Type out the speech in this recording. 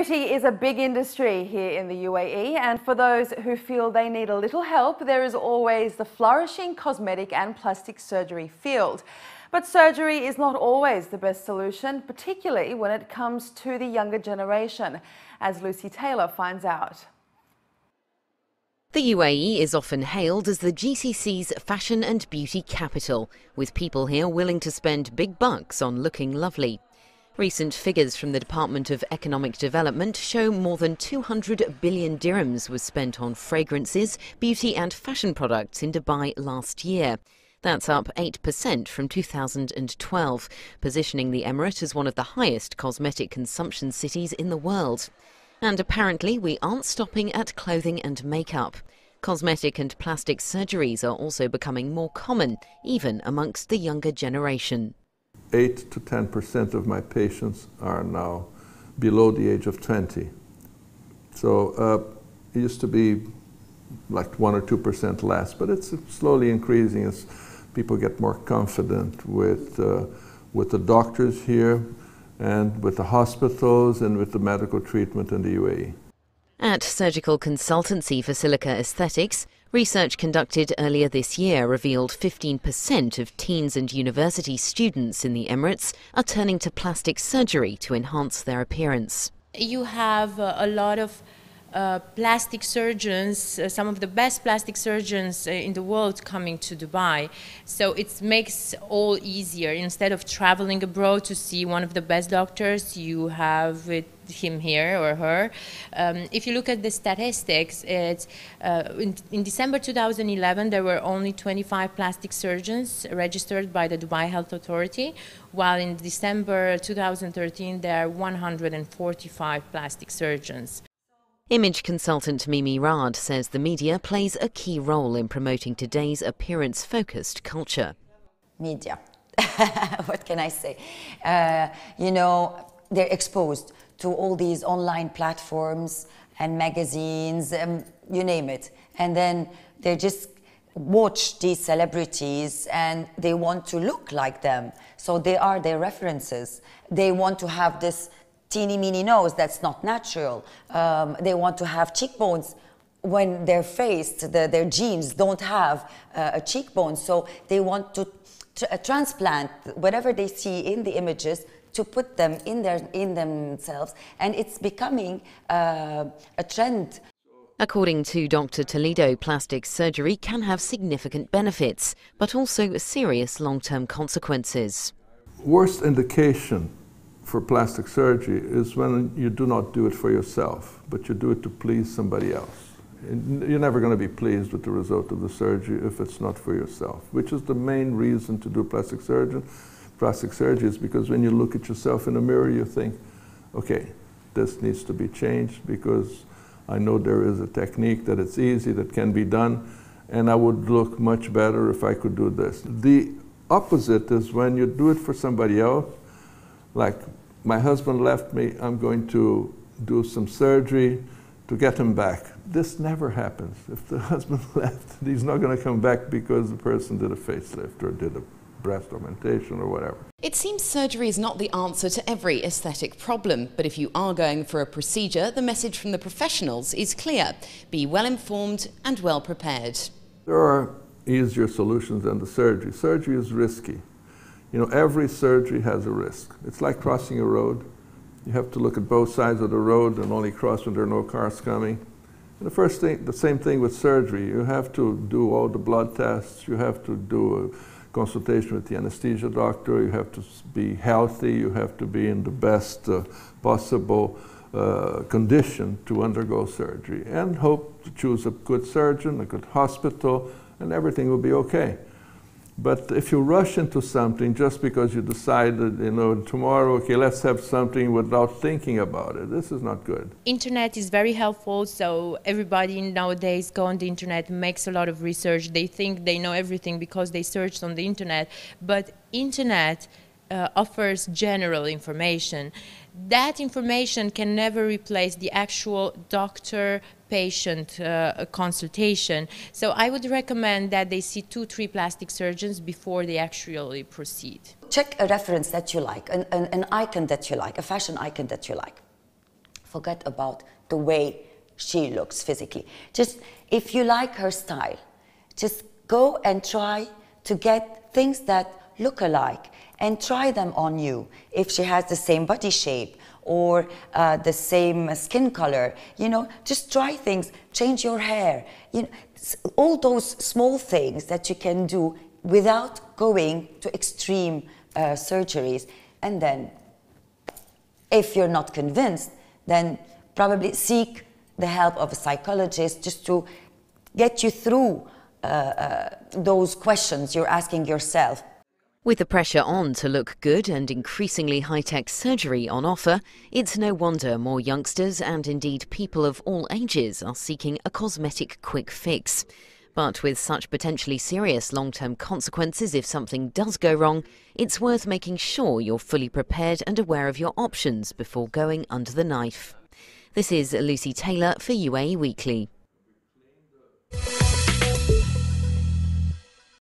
Beauty is a big industry here in the UAE, and for those who feel they need a little help, there is always the flourishing cosmetic and plastic surgery field. But surgery is not always the best solution, particularly when it comes to the younger generation, as Lucy Taylor finds out. The UAE is often hailed as the GCC's fashion and beauty capital, with people here willing to spend big bucks on looking lovely. Recent figures from the Department of Economic Development show more than 200 billion dirhams was spent on fragrances, beauty and fashion products in Dubai last year. That's up 8% from 2012, positioning the Emirate as one of the highest cosmetic consumption cities in the world. And apparently we aren't stopping at clothing and makeup. Cosmetic and plastic surgeries are also becoming more common, even amongst the younger generation. 8 to 10% of my patients are now below the age of 20. So it used to be like 1 or 2% less, but it's slowly increasing as people get more confident with the doctors here and with the hospitals and with the medical treatment in the UAE. At surgical consultancy for Silica Aesthetics, research conducted earlier this year revealed 15% of teens and university students in the Emirates are turning to plastic surgery to enhance their appearance. You have a lot of plastic surgeons, some of the best plastic surgeons in the world coming to Dubai. So it makes all easier. Instead of traveling abroad to see one of the best doctors, you have him here or her. If you look at the statistics, it's, in December 2011 there were only 25 plastic surgeons registered by the Dubai Health Authority, while in December 2013 there are 145 plastic surgeons. Image consultant Mimi Raad says the media plays a key role in promoting today's appearance-focused culture. Media. What can I say? You know, they're exposed to all these online platforms and magazines, you name it. And then they just watch these celebrities and they want to look like them. So they are their references. They want to have this teeny-meeny nose that's not natural. They want to have cheekbones when their face, their genes don't have a cheekbone. So they want to transplant whatever they see in the images to put them in themselves. And it's becoming a trend. According to Dr. Toledo, plastic surgery can have significant benefits, but also serious long-term consequences. Worst indication for plastic surgery is when you do not do it for yourself, but you do it to please somebody else. And you're never going to be pleased with the result of the surgery if it's not for yourself, which is the main reason to do plastic surgery. Plastic surgery is because when you look at yourself in the mirror, you think, okay, this needs to be changed because I know there is a technique that it's easy, that can be done, and I would look much better if I could do this. The opposite is when you do it for somebody else, like my husband left me, I'm going to do some surgery to get him back. This never happens. If the husband left, he's not going to come back because the person did a facelift or did a breast augmentation or whatever. It seems surgery is not the answer to every aesthetic problem, but if you are going for a procedure, the message from the professionals is clear. Be well informed and well prepared. There are easier solutions than the surgery. Surgery is risky. You know, every surgery has a risk. It's like crossing a road. You have to look at both sides of the road and only cross when there are no cars coming. And the same thing with surgery. You have to do all the blood tests. You have to do a consultation with the anesthesia doctor. You have to be healthy. You have to be in the best possible condition to undergo surgery and hope to choose a good surgeon, a good hospital, and everything will be okay. But if you rush into something just because you decided, you know, tomorrow, okay, let's have something without thinking about it, this is not good. Internet is very helpful, so everybody nowadays go on the internet, makes a lot of research. They think they know everything because they searched on the internet, but internet offers general information. That information can never replace the actual doctor-patient consultation. So I would recommend that they see 2-3 plastic surgeons before they actually proceed. Check a reference that you like, an icon that you like, a fashion icon that you like. forget about the way she looks physically. Just, if you like her style, just go and try to get things that look alike and try them on you. If she has the same body shape or the same skin color, you know, just try things, change your hair, you know, all those small things that you can do without going to extreme surgeries. And then, if you're not convinced, then probably seek the help of a psychologist just to get you through those questions you're asking yourself. With the pressure on to look good and increasingly high-tech surgery on offer, it's no wonder more youngsters and indeed people of all ages are seeking a cosmetic quick fix. But with such potentially serious long-term consequences if something does go wrong, it's worth making sure you're fully prepared and aware of your options before going under the knife. This is Lucy Taylor for UAE Weekly.